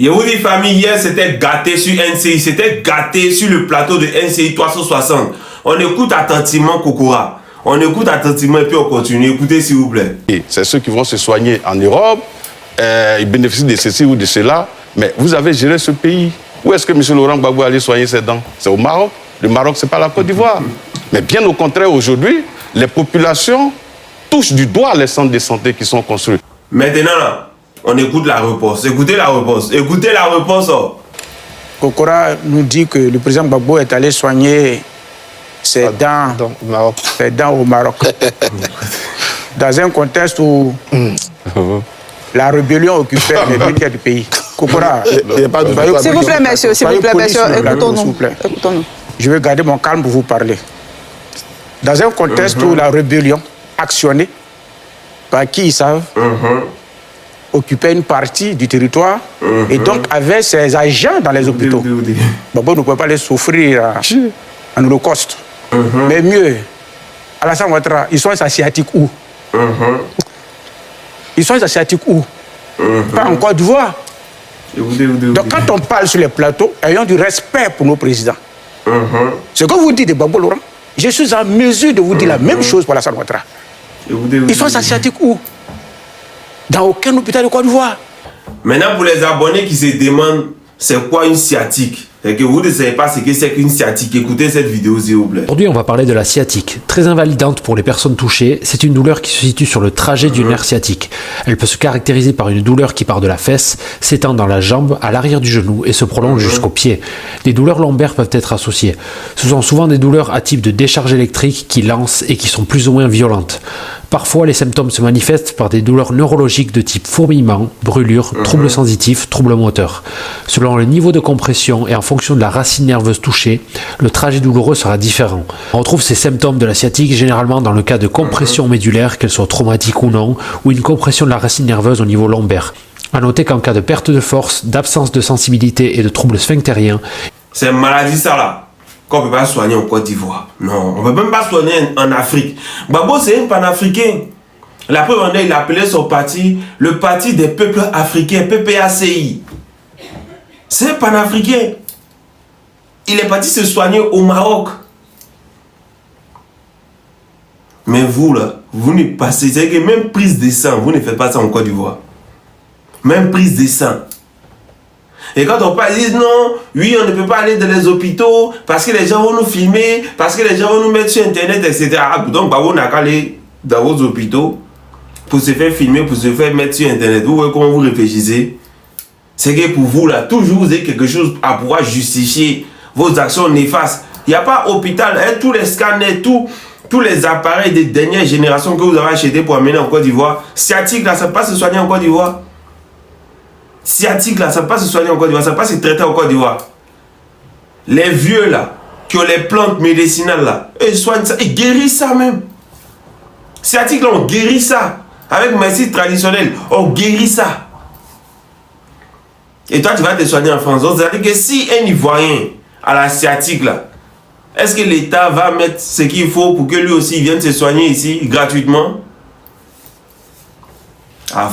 Je vous dis, famille, hier, c'était gâté sur NCI. C'était gâté sur le plateau de NCI 360. On écoute attentivement Kokora. On écoute attentivement et puis on continue. Écoutez, s'il vous plaît. C'est ceux qui vont se soigner en Europe. Ils bénéficient de ceci ou de cela. Mais vous avez géré ce pays. Où est-ce que M. Laurent Gbagbo allait soigner ses dents? C'est au Maroc. Le Maroc, ce n'est pas la Côte d'Ivoire. Mais bien au contraire, aujourd'hui, les populations touchent du doigt les centres de santé qui sont construits. Maintenant, là, on écoute la réponse. Écoutez la réponse. Écoutez la réponse. Oh. Kokora nous dit que le président Gbagbo est allé soigner ses dents au Maroc. Dans un contexte où la rébellion occupait les militaires du pays. Kokora, s'il vous plaît, monsieur, écoutons-nous. Je vais garder mon calme pour vous parler. Dans un contexte où la rébellion actionnée par qui ils savent occupait une partie du territoire et donc avait ses agents dans les hôpitaux. Gbagbo ne pouvait pas les souffrir en holocauste. Mais mieux, Alassane Ouattara, ils sont asiatiques où? Ils sont asiatiques où? Pas en Côte d'Ivoire. Donc quand on parle sur les plateaux, ayons du respect pour nos présidents. Ce que vous dites de Gbagbo Laurent, je suis en mesure de vous dire la même chose pour Alassane Ouattara. Ils sont asiatiques où? Dans aucun hôpital de Côte d'Ivoire. Maintenant, pour les abonnés qui se demandent c'est quoi une sciatique, et que vous ne savez pas ce que c'est qu'une sciatique, écoutez cette vidéo s'il vous plaît. Aujourd'hui, on va parler de la sciatique. Très invalidante pour les personnes touchées, c'est une douleur qui se situe sur le trajet du nerf sciatique. Elle peut se caractériser par une douleur qui part de la fesse, s'étend dans la jambe, à l'arrière du genou et se prolonge jusqu'au pied. Les douleurs lombaires peuvent être associées. Ce sont souvent des douleurs à type de décharge électrique qui lancent et qui sont plus ou moins violentes. Parfois, les symptômes se manifestent par des douleurs neurologiques de type fourmillement, brûlure, troubles sensitifs, troubles moteurs. Selon le niveau de compression et en fonction de la racine nerveuse touchée, le trajet douloureux sera différent. On retrouve ces symptômes de la sciatique généralement dans le cas de compression médulaire, qu'elle soit traumatique ou non, ou une compression de la racine nerveuse au niveau lombaire. À noter qu'en cas de perte de force, d'absence de sensibilité et de troubles sphinctériens, c'est une maladie ça là qu'on ne peut pas soigner en Côte d'Ivoire. Non, on ne peut même pas soigner en Afrique. Gbagbo, c'est un panafricain. La preuve, il a appelé son parti le Parti des peuples africains, PPACI. C'est un panafricain. Il est parti se soigner au Maroc. Mais vous, là, vous ne passez, c'est que même prise de sang, vous ne faites pas ça en Côte d'Ivoire. Même prise de sang. Et quand on parle, ils disent non, oui, on ne peut pas aller dans les hôpitaux parce que les gens vont nous filmer, parce que les gens vont nous mettre sur Internet, etc. Donc, on n'a qu'à aller dans vos hôpitaux pour se faire filmer, pour se faire mettre sur Internet. Vous voyez comment vous réfléchissez? C'est que pour vous, là, toujours vous avez quelque chose à pouvoir justifier vos actions néfastes. Il n'y a pas hôpital, hein, tous les scanners, tous les appareils des dernières générations que vous avez achetés pour amener en Côte d'Ivoire. Sciatique, là, ça ne peut pas se soigner en Côte d'Ivoire. Sciatique, là, ça ne peut pas se soigner en Côte d'Ivoire, ça ne peut pas se traiter en Côte d'Ivoire. Les vieux, là, qui ont les plantes médicinales, là, ils soignent ça, ils guérissent ça même. Sciatique, là, on guérit ça. Avec médecine traditionnelle, on guérit ça. Et toi, tu vas te soigner en France. Donc, c'est-à-dire que si un Ivoirien a la sciatique, là, est-ce que l'État va mettre ce qu'il faut pour que lui aussi vienne se soigner ici gratuitement? Ah,